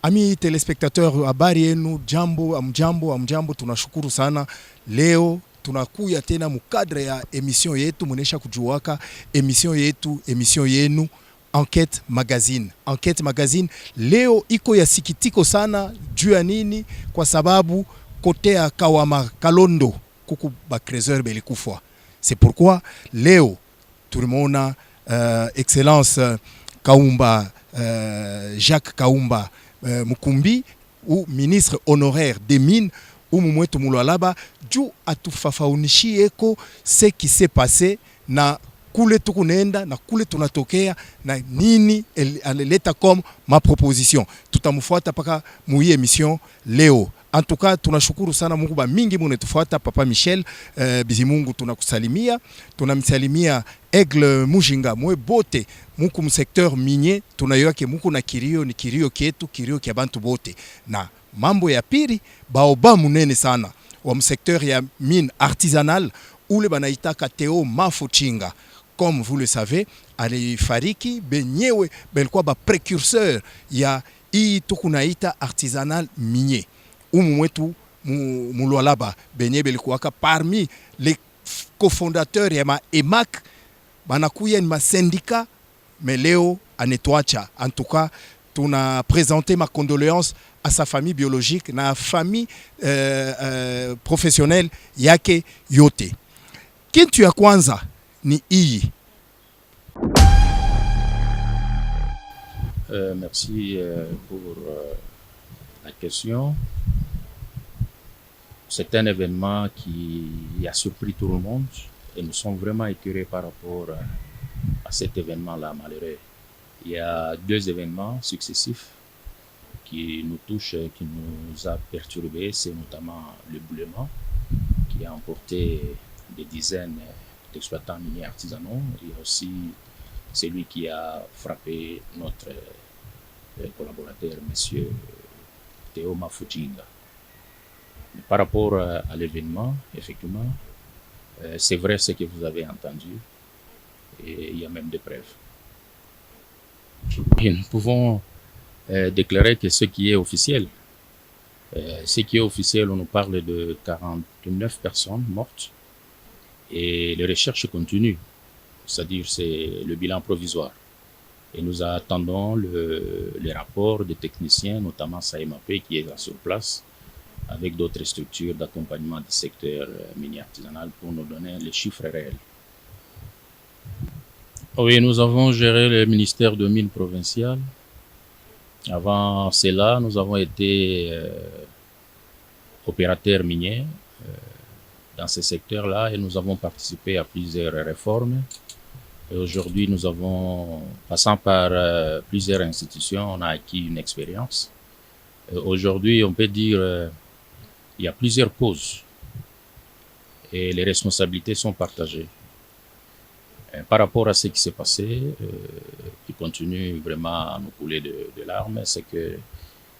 Ami telespectateur, habari yenu, jambo, amjambo, tunashukuru sana. Leo tunakuya tena mukadre ya emission yetu, munesha kujuwaka emission yenu Enquête Magazine. Enquête Magazine leo iko ya sikitiko sana juu ya nini? Kwa sababu kote ya Kawama Kalondo kuku bakrezeur belikufwa. C'est pourquoi leo tulimona Excellence Kaumba Jacques Kaumba Mukumbi ou ministre honoraire des mines ou mumwetu Mulwalaba juu atufafaunishie eko ce qui s'est passé na kule tukunenda na kule tunatokea na nini alileta comme ma proposition. Tutamfuata paka muye emission leo. En tout cas tunashukuru sana Mungu ba mingi munetufuata. Papa Michel Bizimungu tunakusalimia, tunamsalimia Aigle Mujinga mwe bote muku mu secteur minier, tunayoa ke muku na kirio ni kirio ketu, kirio kia bantu bote. Na mambo ya pili baoba munene sana wa mu secteur ya mine artisanal ule banaitaka Theo Mafuchinga. Comme vous le savez, alifariki benyewe belikuwa ba précurseur ya hii tukunaita artisanal minier. Mwetu Mulwalaba benye belikuwaka parmi les cofondateurs ya ma EMAC, banakuya ni ma syndicat, mais leo anetwacha. En tout cas, tuna présenté ma condoléance à sa famille biologique na famille professionnelle yake yote. Kintu ya kwanza ni iyi. Merci pour la question. C'est un événement qui a surpris tout le monde et nous sommes vraiment écœurés par rapport à cet événement-là malheureux. Il y a deux événements successifs qui nous touchent, qui nous a perturbés. C'est notamment l'éboulement qui a emporté des dizaines d'exploitants miniers artisanaux. Il y a aussi celui qui a frappé notre collaborateur, M. Theo Mafuchinga. Par rapport à l'événement, effectivement, c'est vrai ce que vous avez entendu et il y a même des preuves. Et nous pouvons déclarer que ce qui est officiel, on nous parle de 49 personnes mortes et les recherches continuent, c'est-à-dire c'est le bilan provisoire. Et nous attendons les rapports des techniciens, notamment SAEMAP qui est là sur place, avec d'autres structures d'accompagnement du secteur minier artisanal pour nous donner les chiffres réels. Oui, nous avons géré le ministère de Mines provincial. Avant cela, nous avons été opérateurs miniers dans ce secteur-là et nous avons participé à plusieurs réformes. Et aujourd'hui, nous avons, passant par plusieurs institutions, on a acquis une expérience. Aujourd'hui, on peut dire il y a plusieurs causes et les responsabilités sont partagées. Par rapport à ce qui s'est passé, qui continue vraiment à nous couler de larmes, c'est qu'il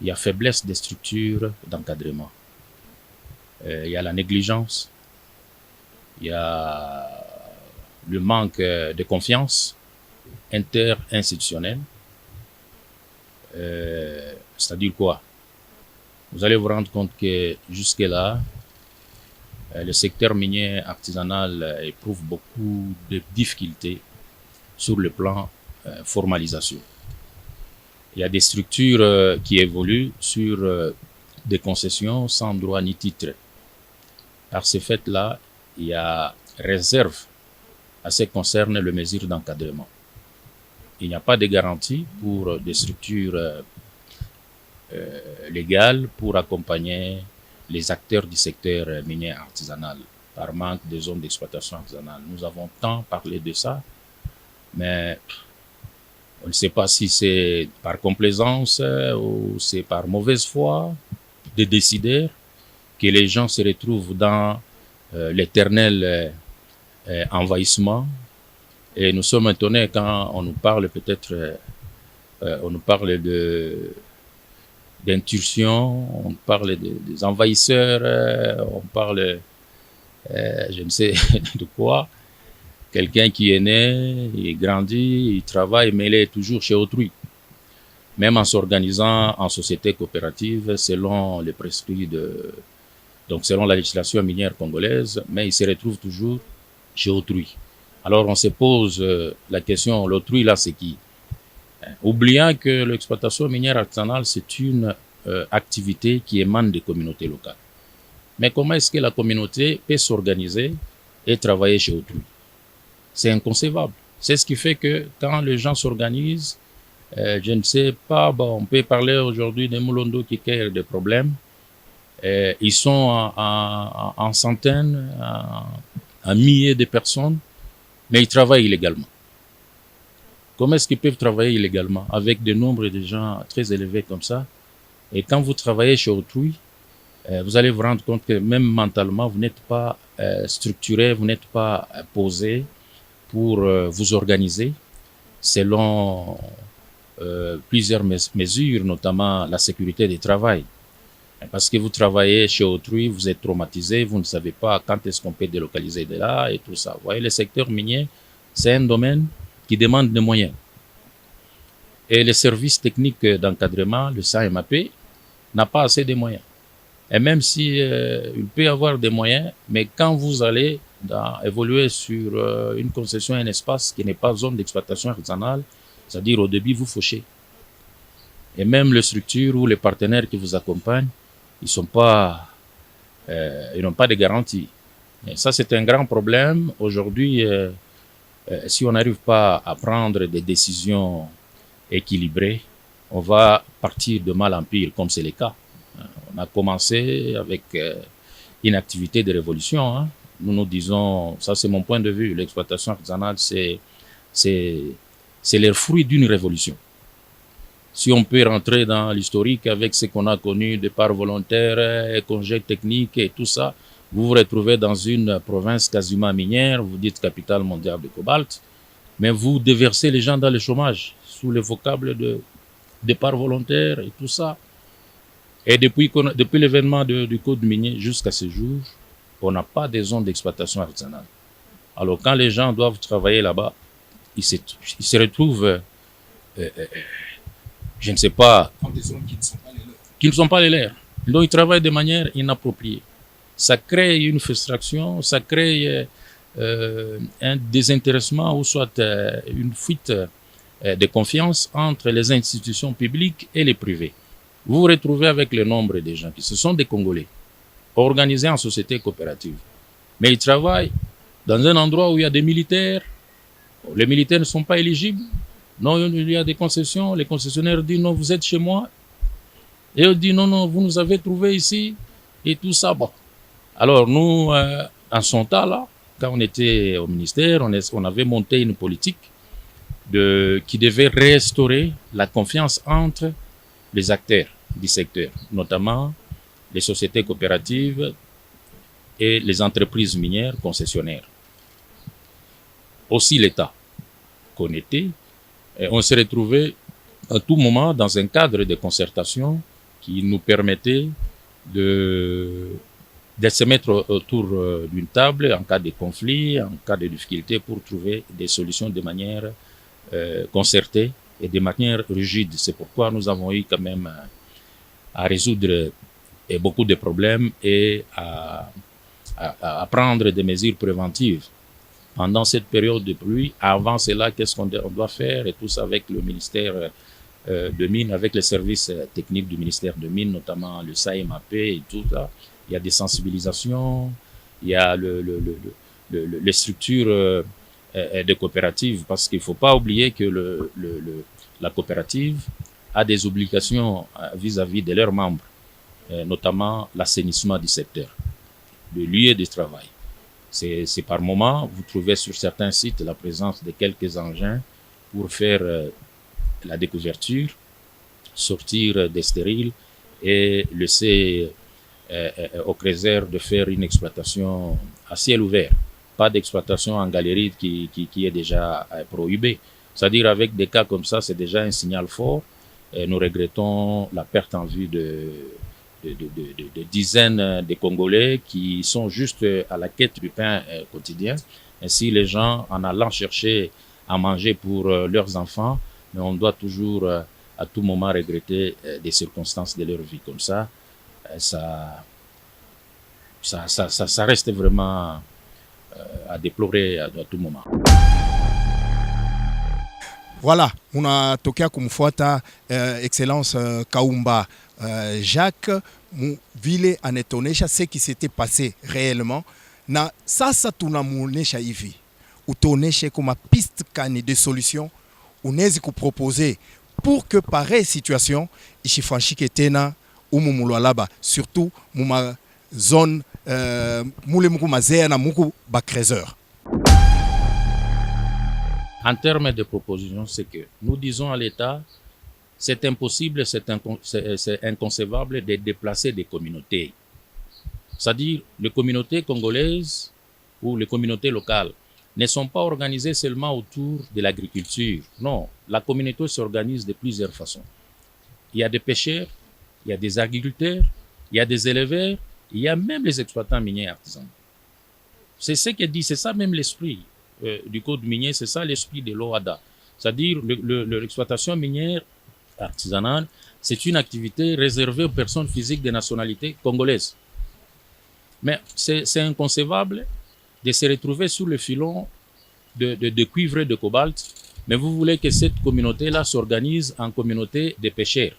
y a faiblesse des structures d'encadrement. Il y a la négligence, il y a le manque de confiance interinstitutionnelle. C'est-à-dire quoi? Vous allez vous rendre compte que jusque-là, le secteur minier artisanal éprouve beaucoup de difficultés sur le plan formalisation. Il y a des structures qui évoluent sur des concessions sans droit ni titre. Par ce fait-là, il y a réserve à ce qui concerne les mesures d'encadrement. Il n'y a pas de garantie pour des structures légales pour accompagner les acteurs du secteur minier artisanal par manque de zones d'exploitation artisanale. Nous avons tant parlé de ça, mais on ne sait pas si c'est par complaisance ou c'est par mauvaise foi des décideurs que les gens se retrouvent dans l'éternel envahissement. Et nous sommes étonnés quand on nous parle peut-être, on nous parle d'incursion, on parle des envahisseurs, on parle, je ne sais de quoi. Quelqu'un qui est né, il grandit, il travaille, mais il est toujours chez autrui. même en s'organisant en société coopérative selon les prescrits donc selon la législation minière congolaise, mais ils se retrouvent toujours chez autrui. Alors on se pose la question, l'autrui là c'est qui? Oubliant que l'exploitation minière artisanale c'est une activité qui émane des communautés locales. Mais comment est-ce que la communauté peut s'organiser et travailler chez autrui? C'est inconcevable. C'est ce qui fait que quand les gens s'organisent, je ne sais pas, bon, on peut parler aujourd'hui des Moulondo qui créent des problèmes. Ils sont en centaines, en milliers de personnes, mais ils travaillent illégalement. Comment est-ce qu'ils peuvent travailler illégalement avec des nombres de gens très élevés comme ça? Et quand vous travaillez chez autrui, vous allez vous rendre compte que même mentalement, vous n'êtes pas structuré, vous n'êtes pas posé pour vous organiser selon plusieurs mesures, notamment la sécurité du travail. Parce que vous travaillez chez autrui, vous êtes traumatisé, vous ne savez pas quand est-ce qu'on peut délocaliser de là et tout ça. Vous voyez, le secteur minier, c'est un domaine qui demande des moyens. Et les services techniques d'encadrement, le SAEMAP, n'a pas assez de moyens. Et même si il peut y avoir des moyens, mais quand vous allez évoluer sur une concession, un espace qui n'est pas zone d'exploitation artisanale, c'est-à-dire au début, vous fauchez. Et même les structures ou les partenaires qui vous accompagnent, ils n'ont pas de garantie. Et ça, c'est un grand problème. Aujourd'hui, si on n'arrive pas à prendre des décisions équilibrées, on va partir de mal en pire, comme c'est le cas. On a commencé avec une activité de révolution. Hein. Nous disons, ça c'est mon point de vue, l'exploitation artisanale, c'est le fruit d'une révolution. Si on peut rentrer dans l'historique avec ce qu'on a connu, départ volontaire, congés techniques et tout ça, vous vous retrouvez dans une province quasiment minière, vous dites capitale mondiale de cobalt, mais vous déversez les gens dans le chômage sous le vocable de départ volontaire et tout ça. Et depuis l'événement du code minier jusqu'à ce jour, on n'a pas de zone d'exploitation artisanale. Alors quand les gens doivent travailler là-bas, ils se retrouvent, je ne sais pas, Dans des zones qui ne sont pas les leurs. Qui ne sont pas les leurs. Donc ils travaillent de manière inappropriée. Ça crée une frustration, ça crée un désintéressement ou soit une fuite de confiance entre les institutions publiques et les privés. Vous vous retrouvez avec le nombre de gens qui ce sont des Congolais, organisés en société coopérative. Mais ils travaillent dans un endroit où il y a des militaires. Les militaires ne sont pas éligibles. Non, il y a des concessions. Les concessionnaires disent non, vous êtes chez moi. Et eux disent non, non, vous nous avez trouvé ici. Et tout ça, bon. Alors nous, en son temps-là, quand on était au ministère, on avait monté une politique qui devait restaurer la confiance entre les acteurs du secteur, notamment les sociétés coopératives et les entreprises minières concessionnaires. Aussi l'État qu'on était, on s'est retrouvé à tout moment dans un cadre de concertation qui nous permettait de se mettre autour d'une table en cas de conflit, en cas de difficulté, pour trouver des solutions de manière concertée et de manière rigide. C'est pourquoi nous avons eu quand même à résoudre beaucoup de problèmes et à prendre des mesures préventives. Pendant cette période de pluie, avant cela, qu'est-ce qu'on doit faire et tout ça avec le ministère de Mines, avec les services techniques du ministère de Mines, notamment le SAEMAP et tout ça. Il y a des sensibilisations, il y a les structures de coopératives, parce qu'il ne faut pas oublier que la coopérative a des obligations vis-à-vis de leurs membres, notamment l'assainissement du secteur, le lieu de travail. C'est par moment, vous trouvez sur certains sites la présence de quelques engins pour faire la découverture, sortir des stériles et laisser aux réserves de faire une exploitation à ciel ouvert. Pas d'exploitation en galerie qui est déjà prohibée. C'est-à-dire avec des cas comme ça, c'est déjà un signal fort. Et nous regrettons la perte en vue de dizaines de Congolais qui sont juste à la quête du pain quotidien. Ainsi, les gens, en allant chercher à manger pour leurs enfants, mais on doit toujours à tout moment regretter des circonstances de leur vie comme ça. Ça reste vraiment à déplorer à tout moment. Voilà, munatokea kumfuata Excellence Kaumba Jacques vile anetonesha ce qui s'était passé réellement, na sasa tunamuonesha hivi, utoneshe kuma piste kani de solution unezi kuproposer pour que pareille situation ishifanyike tena umu mulwalaba, surtout muma zone mule muku mazea na muku bakreuzeur. En termes de propositions, c'est que nous disons à l'État, c'est impossible, c'est inconcevable de déplacer des communautés. C'est-à-dire, les communautés congolaises ou les communautés locales ne sont pas organisées seulement autour de l'agriculture. Non, la communauté s'organise de plusieurs façons. Il y a des pêcheurs, il y a des agriculteurs, il y a des éleveurs, il y a même les exploitants miniers artisans. C'est ce que dit, c'est ça même l'esprit du code minier, c'est ça l'esprit de l'OHADA. C'est-à-dire l'exploitation minière artisanale, c'est une activité réservée aux personnes physiques de nationalité congolaise. Mais c'est inconcevable de se retrouver sous le filon de cuivre et de cobalt, mais vous voulez que cette communauté-là s'organise en communauté de pêcheurs.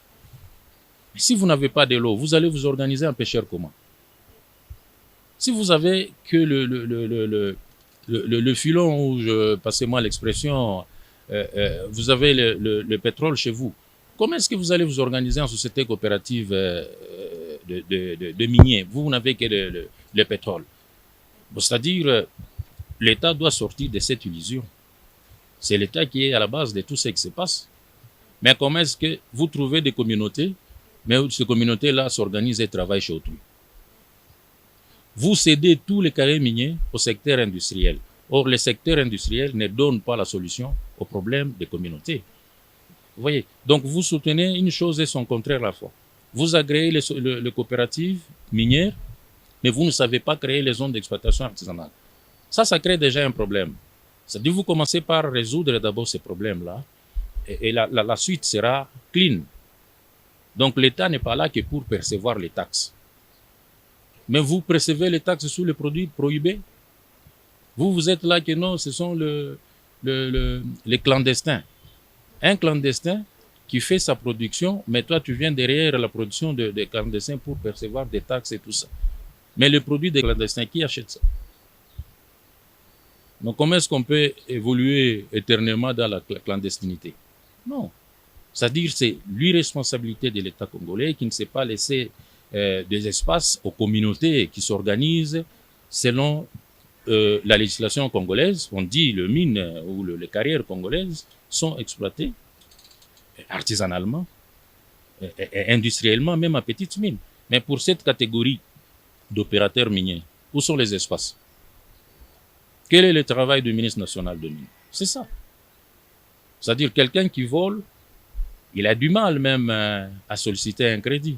Si vous n'avez pas de l'eau, vous allez vous organiser en pêcheur comment? Si vous avez que le filon, ou passez-moi l'expression, vous avez le pétrole chez vous, comment est-ce que vous allez vous organiser en société coopérative de miniers? Vous n'avez que le pétrole. Bon, c'est-à-dire, l'État doit sortir de cette illusion. C'est l'État qui est à la base de tout ce qui se passe. Mais comment est-ce que vous trouvez des communautés, mais ces communautés-là s'organisent et travaillent chez autrui? Vous cédez tous les carrés miniers au secteur industriel. Or, le secteur industriel ne donne pas la solution aux problèmes des communautés. Vous voyez? Donc, vous soutenez une chose et son contraire à la fois. Vous agréez les coopératives minières, mais vous ne savez pas créer les zones d'exploitation artisanale. Ça crée déjà un problème. C'est-à-dire vous commencez par résoudre d'abord ces problèmes-là, et la suite sera clean. Donc, l'État n'est pas là que pour percevoir les taxes. Mais vous percevez les taxes sur les produits prohibés. Vous êtes là que non, ce sont les clandestins. Un clandestin qui fait sa production, mais toi tu viens derrière la production des clandestins pour percevoir des taxes et tout ça. Mais le produit des clandestins, qui achète ça? Donc comment est-ce qu'on peut évoluer éternellement dans la clandestinité? Non. C'est-à-dire c'est l'irresponsabilité de l'État congolais qui ne sait pas laisser des espaces aux communautés qui s'organisent selon la législation congolaise. On dit les mines ou les carrières congolaises sont exploitées artisanalement et industriellement, même à petites mines. Mais pour cette catégorie d'opérateurs miniers, où sont les espaces? Quel est le travail du ministre national de mines? C'est ça. C'est-à-dire quelqu'un qui vole, il a du mal même à solliciter un crédit.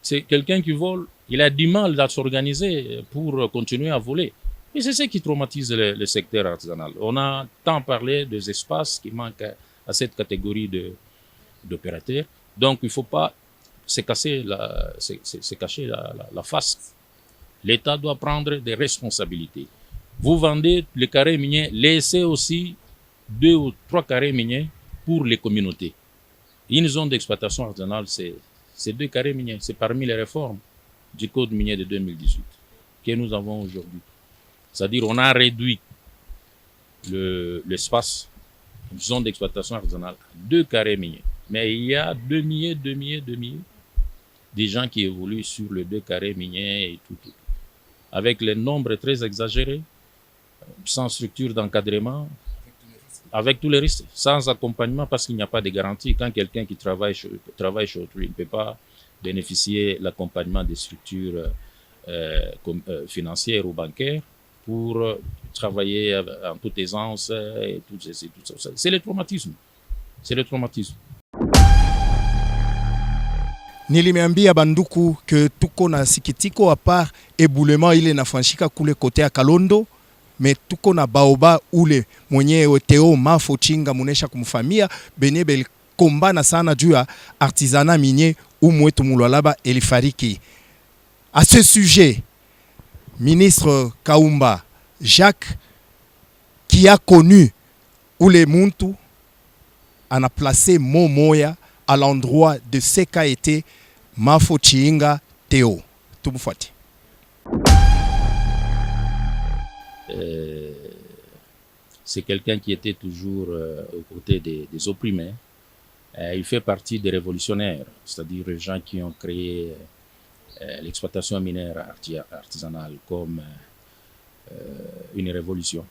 C'est quelqu'un qui vole, il a du mal à s'organiser pour continuer à voler. Et c'est ce qui traumatise le secteur artisanal. On a tant parlé des espaces qui manquent à cette catégorie d'opérateurs. Donc il ne faut pas se cacher la face. L'État doit prendre des responsabilités. Vous vendez les carrés miniers, laissez aussi 2 ou 3 carrés miniers pour les communautés. Une zone d'exploitation artisanale, c'est 2 carrés miniers. C'est parmi les réformes du code minier de 2018 que nous avons aujourd'hui. C'est-à-dire on a réduit l'espace, une zone d'exploitation artisanale, à 2 carrés miniers. Mais il y a 2 milliers, des gens qui évoluent sur les 2 carrés miniers et tout. Avec les nombres très exagérés, sans structure d'encadrement, avec tous les risques, sans accompagnement parce qu'il n'y a pas de garantie. Quand quelqu'un qui travaille chez autrui ne peut pas bénéficier de l'accompagnement des structures financières ou bancaires pour travailler en toute aisance et tout ça. C'est le traumatisme. C'est le traumatisme. Nilimeambia banduku que tuko na sikitiko a part éboulement ile nafanyika kule kote ya Kalondo, mais tuko na baoba ule mwenyewe Theo Mafo Chinga munesha kumfamia benye kombana sana juu ya artisanat minier umwetu Mulwalaba elifariki. À ce sujet, ministre Kaumba Jacques, qui a connu Ule Muntu, en a placé Momoya à l'endroit de ce qu'a été Mafo Chiinga Théo. Tumufati. C'est quelqu'un qui était toujours aux côtés des opprimés. Il fait partie des révolutionnaires, c'est-à-dire les gens qui ont créé l'exploitation minière artisanale comme une révolution.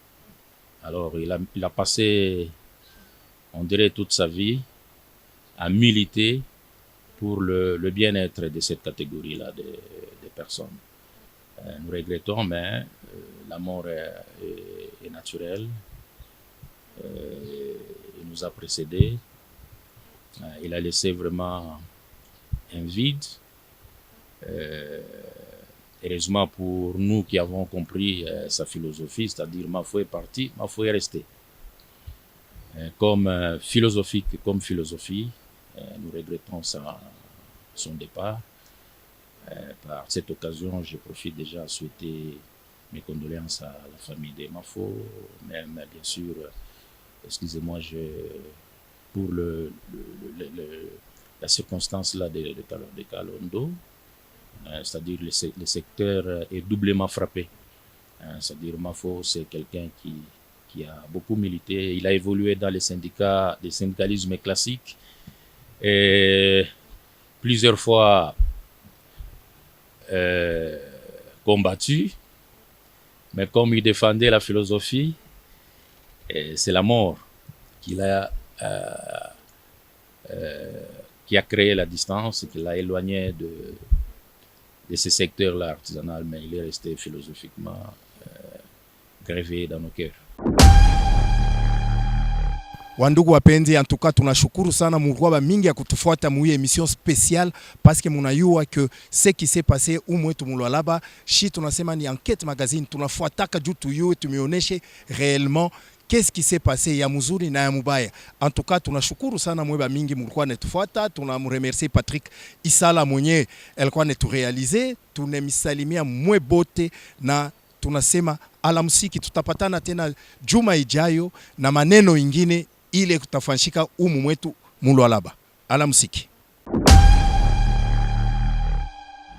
Alors il a passé, on dirait, toute sa vie à militer pour le bien-être de cette catégorie-là de personnes. Nous regrettons, mais la mort est naturelle. Il nous a précédés. Il a laissé vraiment un vide. Heureusement pour nous qui avons compris sa philosophie, c'est-à-dire Mafo est parti, Mafo est resté. Comme philosophie, nous regrettons son départ. Par cette occasion, je profite déjà à souhaiter mes condoléances à la famille de Mafo, même bien sûr, excusez-moi, pour la circonstance là de Kalondo, c'est-à-dire le secteur est doublement frappé. C'est-à-dire Mafo, c'est quelqu'un qui a beaucoup milité. Il a évolué dans les syndicats, le syndicalisme classique, et plusieurs fois combattu, mais comme il défendait la philosophie, c'est la mort qui a créé la distance, qui l'a éloigné de ce secteur-là artisanal, mais il est resté philosophiquement gravé dans nos cœurs. Wandugu wapenzi, en tout cas tunashukuru sana murwaba mingi ya kutufuata muye émission spéciale parce que munayua que ce qui s'est passé umwetu Mulwalaba, shi tunasema ni enquête magazine, tunafuataka juu tuyue tumioneshe réellement qu'est-ce qui s'est passé ya muzuri na ya mubaya. En tout cas tunashukuru sana mweba mingi mulikuwa netufuata. Tunamremercier Patrick Isala mwenye alikuwa neturealize. Tunemisalimia mwe bote na tunasema alamsiki, tutapatana tena juma ijayo na maneno ingine ile kutafanshika umu mwetu Mulwalaba. Alamsiki.